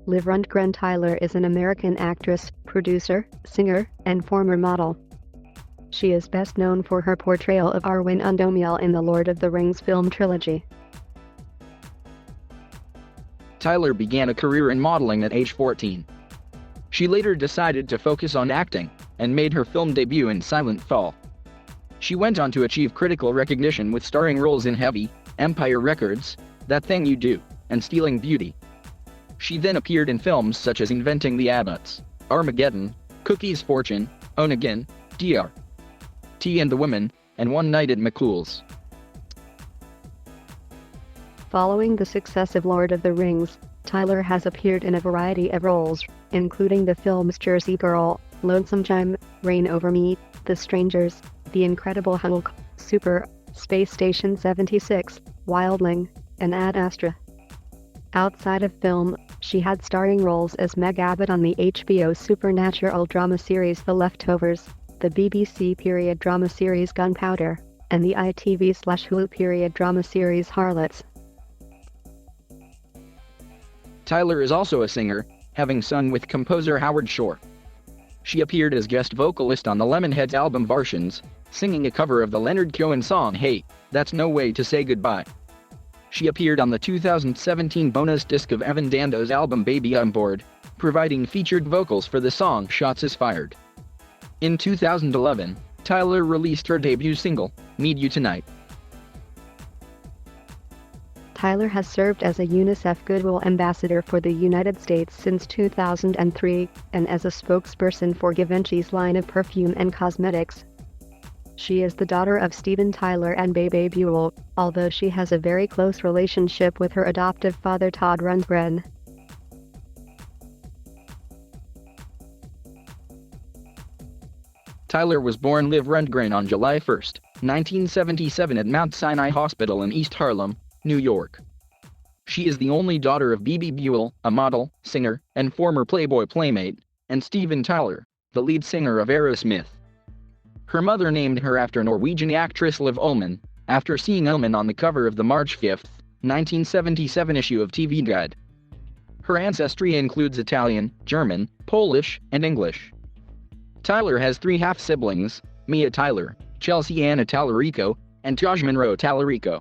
Liv Tyler is an American actress, producer, singer, and former model. She is best known for her portrayal of Arwen Undomiel in the Lord of the Rings film trilogy. Tyler began a career in modeling at age 14. She later decided to focus on acting, and made her film debut in Silent Fall. She went on to achieve critical recognition with starring roles in Heavy, Empire Records, That Thing You Do, and Stealing Beauty. She then appeared in films such as Inventing the Abbots, Armageddon, Cookie's Fortune, Own Again, D.R.T. and the Women, and One Night at McCool's. Following the success of Lord of the Rings, Tyler has appeared in a variety of roles, including the films Jersey Girl, Lonesome Chime, Reign Over Me, The Strangers, The Incredible Hulk, Super, Space Station 76, Wildling, and Ad Astra. Outside of film, she had starring roles as Meg Abbott on the HBO supernatural drama series The Leftovers, the BBC period drama series Gunpowder, and the ITV/Hulu period drama series Harlots. Tyler is also a singer, having sung with composer Howard Shore. She appeared as guest vocalist on the Lemonheads album Versions, singing a cover of the Leonard Cohen song Hey, That's No Way to Say Goodbye. She appeared on the 2017 bonus disc of Evan Dando's album Baby I'm Bored, providing featured vocals for the song Shots Is Fired. In 2011, Tyler released her debut single, Need You Tonight. Tyler has served as a UNICEF Goodwill Ambassador for the United States since 2003, and as a spokesperson for Givenchy's line of perfume and cosmetics. She is the daughter of Steven Tyler and Bebe Buell, although she has a very close relationship with her adoptive father Todd Rundgren. Tyler was born Liv Rundgren on July 1, 1977 at Mount Sinai Hospital in East Harlem, New York. She is the only daughter of Bebe Buell, a model, singer, and former Playboy playmate, and Steven Tyler, the lead singer of Aerosmith. Her mother named her after Norwegian actress Liv Ullmann, after seeing Ullmann on the cover of the March 5, 1977 issue of TV Guide. Her ancestry includes Italian, German, Polish, and English. Tyler has three half-siblings, Mia Tyler, Chelsea Anna Tallarico, and Taj Monroe Tallarico.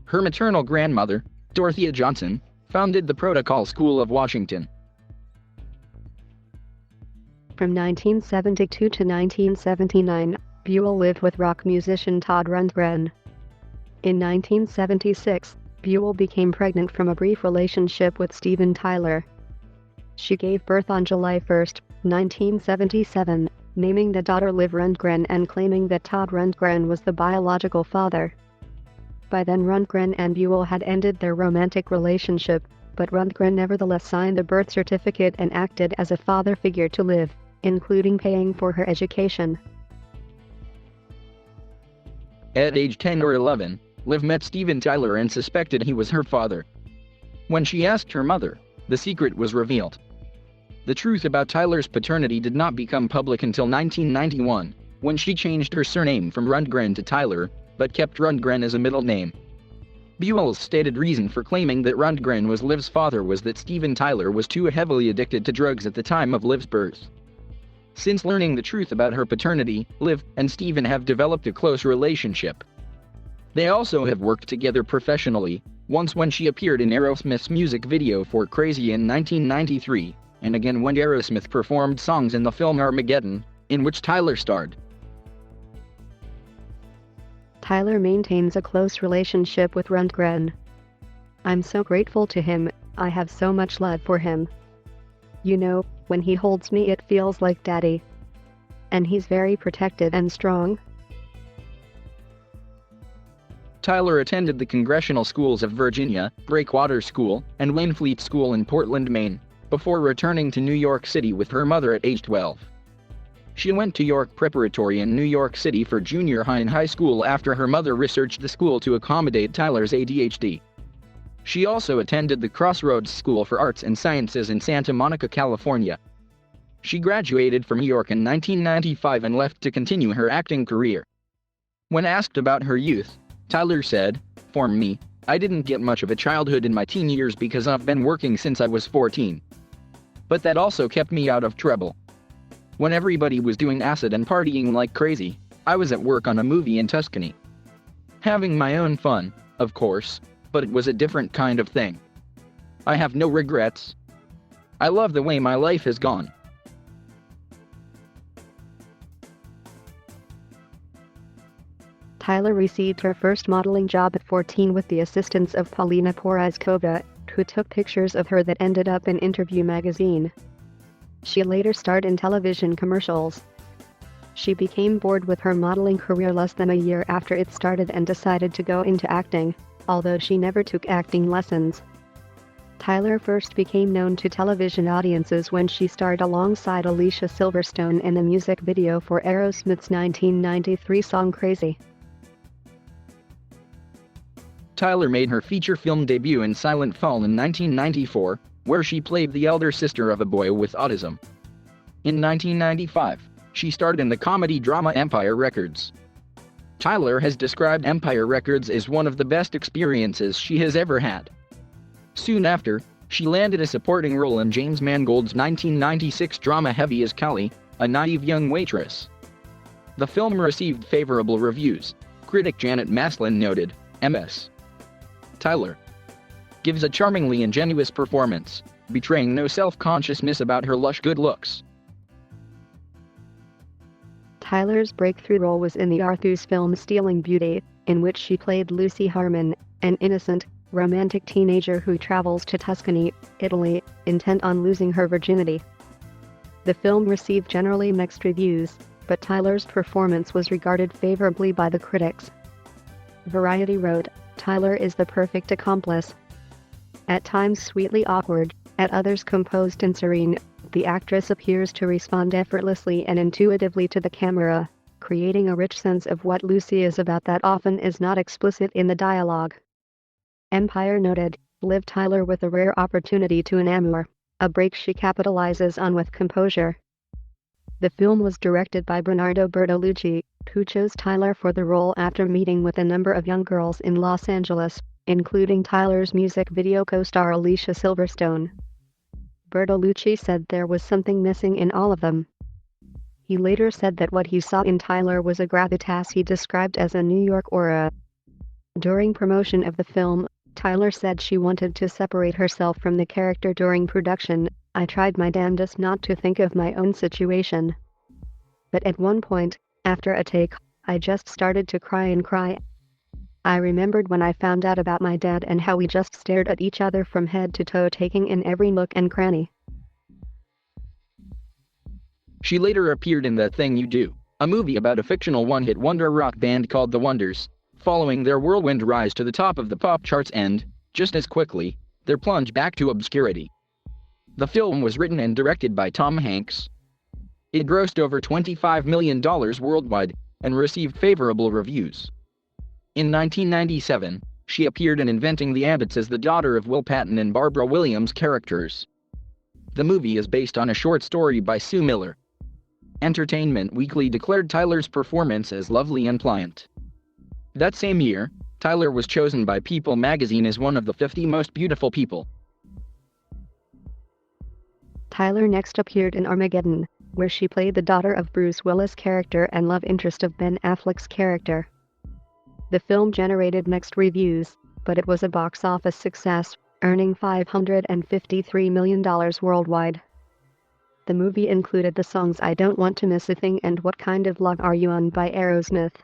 Her maternal grandmother, Dorothea Johnson, founded the Protocol School of Washington. From 1972 to 1979, Buell lived with rock musician Todd Rundgren. In 1976, Buell became pregnant from a brief relationship with Steven Tyler. She gave birth on July 1, 1977, naming the daughter Liv Rundgren and claiming that Todd Rundgren was the biological father. By then Rundgren and Buell had ended their romantic relationship, but Rundgren nevertheless signed the birth certificate and acted as a father figure to Liv, including paying for her education. At age 10 or 11, Liv met Steven Tyler and suspected he was her father. When she asked her mother, the secret was revealed. The truth about Tyler's paternity did not become public until 1991, when she changed her surname from Rundgren to Tyler, but kept Rundgren as a middle name. Buell's stated reason for claiming that Rundgren was Liv's father was that Steven Tyler was too heavily addicted to drugs at the time of Liv's birth. Since learning the truth about her paternity, Liv and Steven have developed a close relationship. They also have worked together professionally, once when she appeared in Aerosmith's music video for Crazy in 1993, and again when Aerosmith performed songs in the film Armageddon, in which Tyler starred. Tyler maintains a close relationship with Rundgren. "I'm so grateful to him, I have so much love for him. You know, when he holds me it feels like daddy. And he's very protective and strong." Tyler attended the Congressional Schools of Virginia, Breakwater School, and Waynfleet School in Portland, Maine, before returning to New York City with her mother at age 12. She went to York Preparatory in New York City for junior high and high school after her mother researched the school to accommodate Tyler's ADHD. She also attended the Crossroads School for Arts and Sciences in Santa Monica, California. She graduated from York in 1995 and left to continue her acting career. When asked about her youth, Tyler said, For me, I didn't get much of a childhood in my teen years because I've been working since I was 14. But that also kept me out of trouble. When everybody was doing acid and partying like crazy, I was at work on a movie in Tuscany. Having my own fun, of course, but it was a different kind of thing. I have no regrets. I love the way my life has gone. Tyler received her first modeling job at 14 with the assistance of Paulina Porizkova, who took pictures of her that ended up in Interview magazine. She later starred in television commercials. She became bored with her modeling career less than a year after it started and decided to go into acting, although she never took acting lessons. Tyler first became known to television audiences when she starred alongside Alicia Silverstone in the music video for Aerosmith's 1993 song Crazy. Tyler made her feature film debut in Silent Fall in 1994, where she played the elder sister of a boy with autism. In 1995, she starred in the comedy drama Empire Records. Tyler has described Empire Records as one of the best experiences she has ever had. Soon after, she landed a supporting role in James Mangold's 1996 drama Heavy as Cali, a naive young waitress. The film received favorable reviews. Critic Janet Maslin noted, "Ms. Tyler gives a charmingly ingenuous performance, betraying no self-consciousness about her lush good looks." Tyler's breakthrough role was in the Arthurs film Stealing Beauty, in which she played Lucy Harmon, an innocent, romantic teenager who travels to Tuscany, Italy, intent on losing her virginity. The film received generally mixed reviews, but Tyler's performance was regarded favorably by the critics. Variety wrote, "Tyler is the perfect accomplice. At times sweetly awkward, at others composed and serene, the actress appears to respond effortlessly and intuitively to the camera, creating a rich sense of what Lucy is about that often is not explicit in the dialogue." Empire noted, "Liv Tyler with a rare opportunity to an amour, a break she capitalizes on with composure." The film was directed by Bernardo Bertolucci, who chose Tyler for the role after meeting with a number of young girls in Los Angeles, including Tyler's music video co-star Alicia Silverstone. Bertolucci said there was something missing in all of them. He later said that what he saw in Tyler was a gravitas he described as a New York aura. During promotion of the film, Tyler said she wanted to separate herself from the character during production. "I tried my damnedest not to think of my own situation. But at one point, after a take, I just started to cry and cry. I remembered when I found out about my dad and how we just stared at each other from head to toe, taking in every nook and cranny." She later appeared in That Thing You Do, a movie about a fictional one-hit wonder rock band called The Wonders, following their whirlwind rise to the top of the pop charts and, just as quickly, their plunge back to obscurity. The film was written and directed by Tom Hanks. It grossed over $25 million worldwide and received favorable reviews. In 1997, she appeared in Inventing the Abbots as the daughter of Will Patton and Barbara Williams characters. The movie is based on a short story by Sue Miller. Entertainment Weekly declared Tyler's performance as lovely and pliant. That same year, Tyler was chosen by People magazine as one of the 50 most beautiful people. Tyler next appeared in Armageddon, where she played the daughter of Bruce Willis' character and love interest of Ben Affleck's character. The film generated mixed reviews, but it was a box office success, earning $553 million worldwide. The movie included the songs I Don't Want to Miss a Thing and What Kind of Love Are You On by Aerosmith.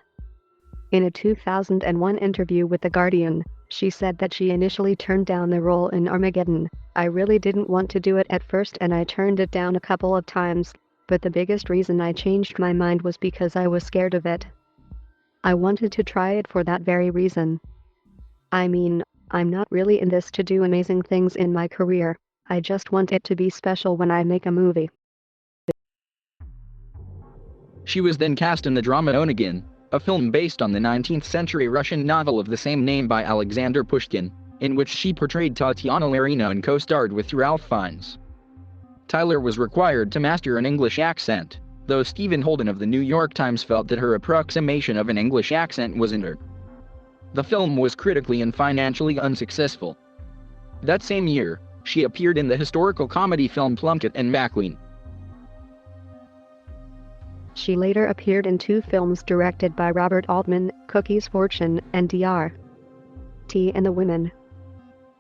In a 2001 interview with The Guardian, she said that she initially turned down the role in Armageddon. "I really didn't want to do it at first and I turned it down a couple of times, but the biggest reason I changed my mind was because I was scared of it. I wanted to try it for that very reason. I mean, I'm not really in this to do amazing things in my career, I just want it to be special when I make a movie." She was then cast in the drama Onegin, a film based on the 19th-century Russian novel of the same name by Alexander Pushkin, in which she portrayed Tatiana Larina and co-starred with Ralph Fiennes. Tyler was required to master an English accent, though Stephen Holden of the New York Times felt that her approximation of an English accent was in her. The film was critically and financially unsuccessful. That same year, she appeared in the historical comedy film Plunkett and Maclean. She later appeared in 2 films directed by Robert Altman, Cookie's Fortune and Dr. T and the Women.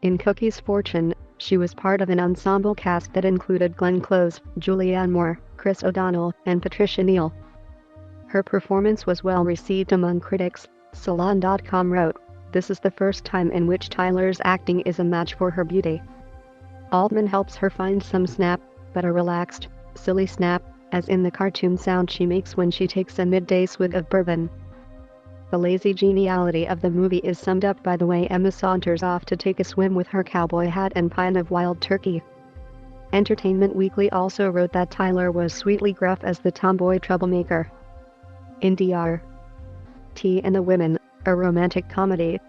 In Cookie's Fortune, she was part of an ensemble cast that included Glenn Close, Julianne Moore, Chris O'Donnell, and Patricia Neal. Her performance was well received among critics. Salon.com wrote, "This is the first time in which Tyler's acting is a match for her beauty. Altman helps her find some snap, but a relaxed, silly snap, as in the cartoon sound she makes when she takes a midday swig of bourbon." The lazy geniality of the movie is summed up by the way Emma saunters off to take a swim with her cowboy hat and pint of wild turkey. Entertainment Weekly also wrote that Tyler was sweetly gruff as the tomboy troublemaker. In Dr. T and the Women, a romantic comedy,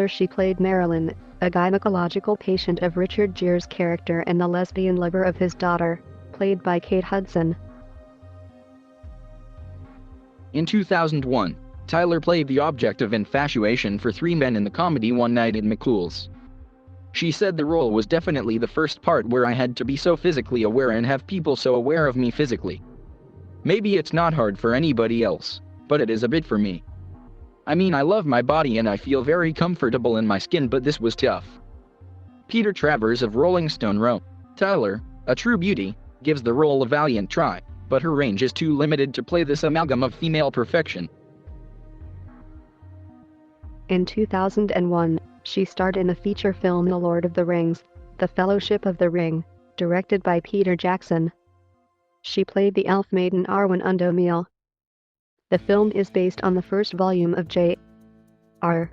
she played Marilyn, a gynecological patient of Richard Gere's character and the lesbian lover of his daughter, played by Kate Hudson. In 2001, Tyler played the object of infatuation for 3 men in the comedy One Night in McCool's. She said the role was definitely the first part where I had to be so physically aware and have people so aware of me physically. Maybe it's not hard for anybody else, but it is a bit for me. I mean, I love my body and I feel very comfortable in my skin, but this was tough. Peter Travers of Rolling Stone wrote, "Tyler, a true beauty, gives the role a valiant try, but her range is too limited to play this amalgam of female perfection." In 2001, she starred in the feature film The Lord of the Rings, The Fellowship of the Ring, directed by Peter Jackson. She played the elf maiden Arwen Undomil. The film is based on the first volume of J.R.R.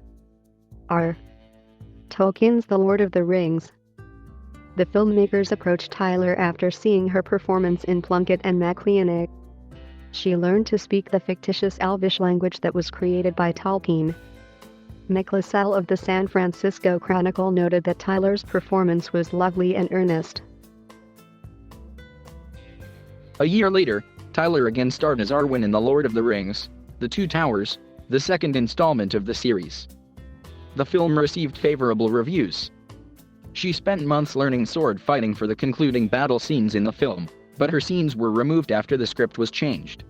Tolkien's The Lord of the Rings. The filmmakers approached Tyler after seeing her performance in Plunkett and Maclean. She learned to speak the fictitious Elvish language that was created by Tolkien. Mick LaSalle of the San Francisco Chronicle noted that Tyler's performance was lovely and earnest. A year later, Tyler again starred as Arwen in The Lord of the Rings, The Two Towers, the second installment of the series. The film received favorable reviews. She spent months learning sword fighting for the concluding battle scenes in the film, but her scenes were removed after the script was changed.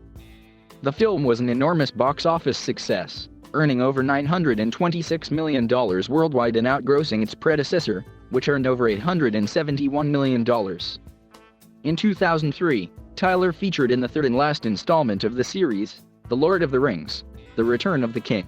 The film was an enormous box office success, earning over $926 million worldwide and outgrossing its predecessor, which earned over $871 million. In 2003, Tyler featured in the third and last installment of the series, The Lord of the Rings, The Return of the King.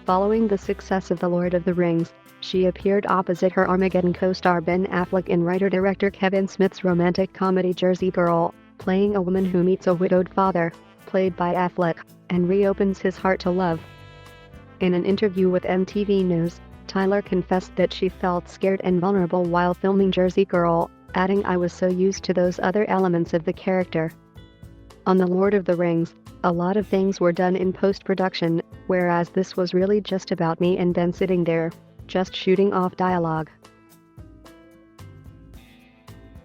Following the success of The Lord of the Rings, she appeared opposite her Armageddon co-star Ben Affleck in writer-director Kevin Smith's romantic comedy Jersey Girl, playing a woman who meets a widowed father, played by Affleck, and reopens his heart to love. In an interview with MTV News, Tyler confessed that she felt scared and vulnerable while filming Jersey Girl, adding, "I was so used to those other elements of the character." On The Lord of the Rings, a lot of things were done in post-production, whereas this was really just about me and Ben sitting there, just shooting off dialogue.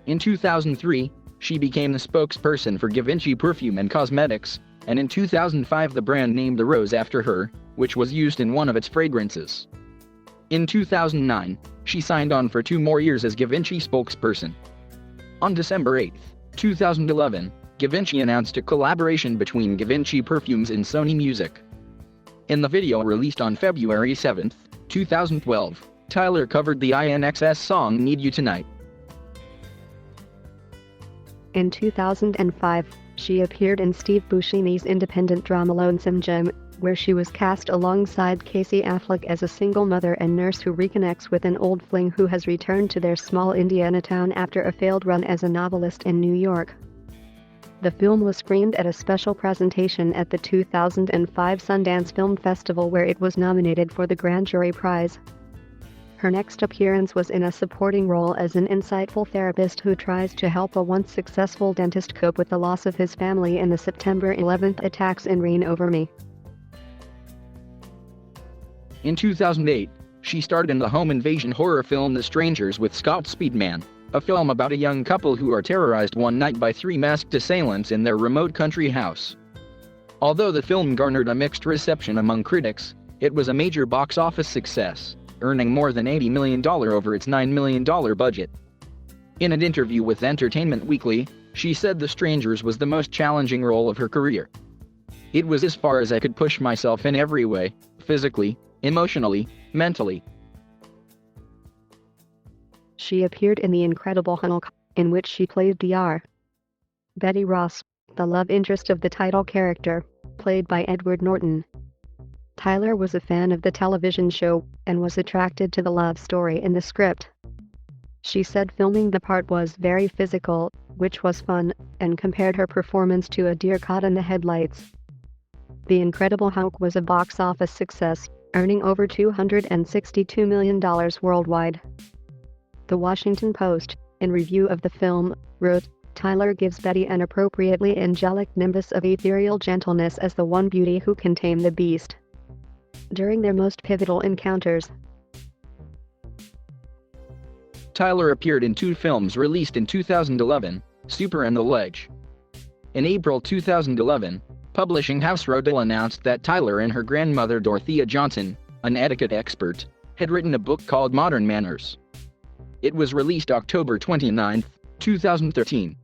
In 2003, she became the spokesperson for Givenchy perfume and cosmetics, and in 2005 the brand named the rose after her, which was used in one of its fragrances. In 2009, she signed on for 2 more years as Givenchy spokesperson. On December 8, 2011, Givenchy announced a collaboration between Givenchy perfumes and Sony Music. In the video released on February 7, 2012, Tyler covered the INXS song Need You Tonight. In 2005, she appeared in Steve Buscemi's independent drama Lonesome Jim, where she was cast alongside Casey Affleck as a single mother and nurse who reconnects with an old fling who has returned to their small Indiana town after a failed run as a novelist in New York. The film was screened at a special presentation at the 2005 Sundance Film Festival where it was nominated for the Grand Jury Prize. Her next appearance was in a supporting role as an insightful therapist who tries to help a once successful dentist cope with the loss of his family in the September 11 attacks in Reign Over Me. In 2008, she starred in the home invasion horror film The Strangers with Scott Speedman, a film about a young couple who are terrorized one night by 3 masked assailants in their remote country house. Although the film garnered a mixed reception among critics, it was a major box office success, earning more than $80 million over its $9 million budget. In an interview with Entertainment Weekly, she said The Strangers was the most challenging role of her career. It was as far as I could push myself in every way, physically, emotionally, mentally. She appeared in The Incredible Hulk, in which she played Dr. Betty Ross, the love interest of the title character, played by Edward Norton. Tyler was a fan of the television show, and was attracted to the love story in the script. She said filming the part was very physical, which was fun, and compared her performance to a deer caught in the headlights. The Incredible Hulk was a box office success, earning over $262 million worldwide. The Washington Post, in review of the film, wrote, "Tyler gives Betty an appropriately angelic nimbus of ethereal gentleness as the one beauty who can tame the beast." During their most pivotal encounters, Tyler appeared in 2 films released in 2011, Super and The Ledge. In April 2011, publishing house Rodale announced that Tyler and her grandmother Dorothea Johnson, an etiquette expert, had written a book called Modern Manners. It was released October 29, 2013.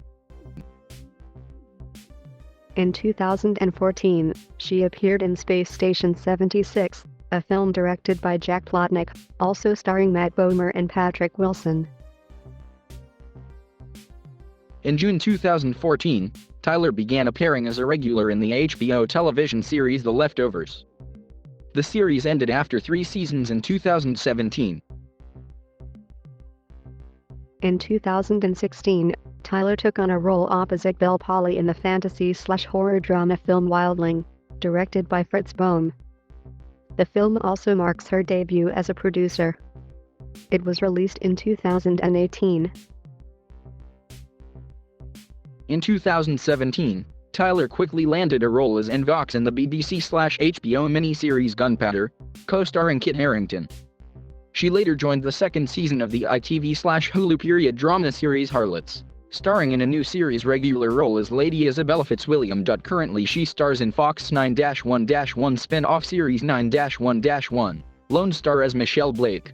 In 2014, she appeared in Space Station 76, a film directed by Jack Plotnick, also starring Matt Bomer and Patrick Wilson. In June 2014, Tyler began appearing as a regular in the HBO television series The Leftovers. The series ended after 3 seasons in 2017. In 2016, Tyler took on a role opposite Belle Polly in the fantasy/horror drama film Wildling, directed by Fritz Bohm. The film also marks her debut as a producer. It was released in 2018. In 2017, Tyler quickly landed a role as Envox in the BBC/HBO miniseries Gunpowder, co-starring Kit Harington. She later joined the 2nd season of the ITV/Hulu period drama series Harlots, starring in a new series regular role as Lady Isabella Fitzwilliam. Currently she stars in Fox 9-1-1 spin-off series 9-1-1, Lone Star as Michelle Blake.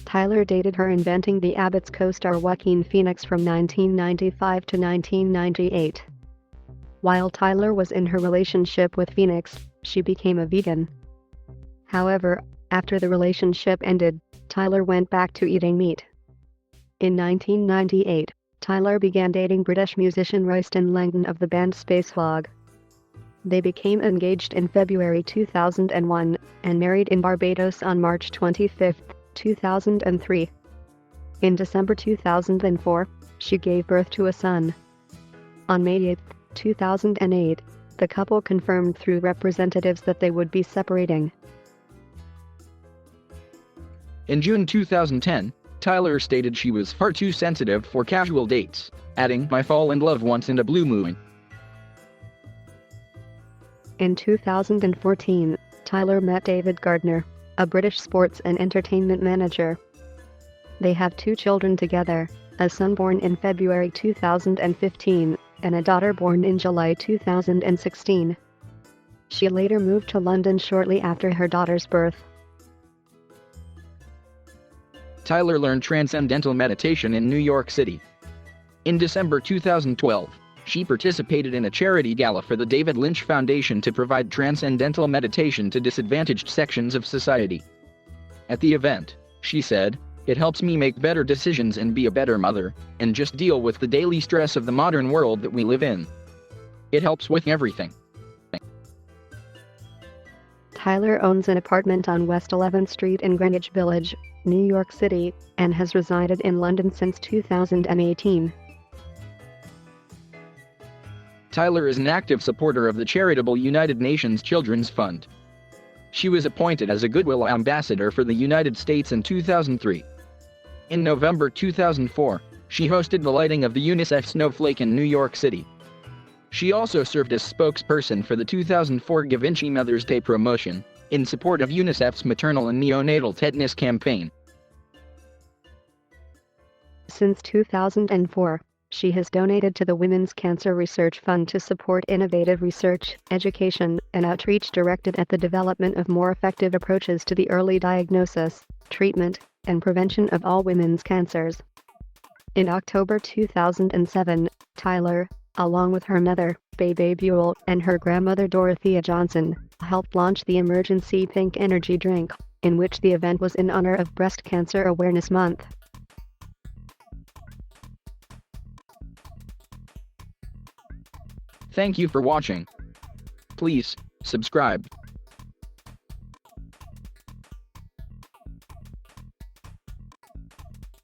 Tyler dated her Inventing the Abbots co-star Joaquin Phoenix from 1995 to 1998. While Tyler was in her relationship with Phoenix, she became a vegan. However, after the relationship ended, Tyler went back to eating meat. In 1998, Tyler began dating British musician Royston Langdon of the band Spacefog. They became engaged in February 2001, and married in Barbados on March 25, 2003. In December 2004, she gave birth to a son. On May 8, 2008, the couple confirmed through representatives that they would be separating. In June 2010, Tyler stated she was far too sensitive for casual dates, adding, "I fall in love once in a blue moon." In 2014, Tyler met David Gardner, a British sports and entertainment manager. They have 2 children together, a son born in February 2015, and a daughter born in July 2016. She later moved to London shortly after her daughter's birth. Tyler learned transcendental meditation in New York City. In December 2012, she participated in a charity gala for the David Lynch Foundation to provide transcendental meditation to disadvantaged sections of society. At the event, she said, "It helps me make better decisions and be a better mother, and just deal with the daily stress of the modern world that we live in. It helps with everything." Tyler owns an apartment on West 11th Street in Greenwich Village, New York City, and has resided in London since 2018. Tyler is an active supporter of the charitable United Nations Children's Fund. She was appointed as a Goodwill Ambassador for the United States in 2003. In November 2004, she hosted the lighting of the UNICEF snowflake in New York City. She also served as spokesperson for the 2004 Givenchy Mother's Day promotion, in support of UNICEF's maternal and neonatal tetanus campaign. Since 2004, she has donated to the Women's Cancer Research Fund to support innovative research, education, and outreach directed at the development of more effective approaches to the early diagnosis, treatment, and prevention of all women's cancers. In October 2007, Tyler, along with her mother, Bebe Buell, and her grandmother Dorothea Johnson, helped launch the emergency Pink Energy drink, in which the event was in honor of Breast Cancer Awareness Month. Thank you for watching. Please subscribe.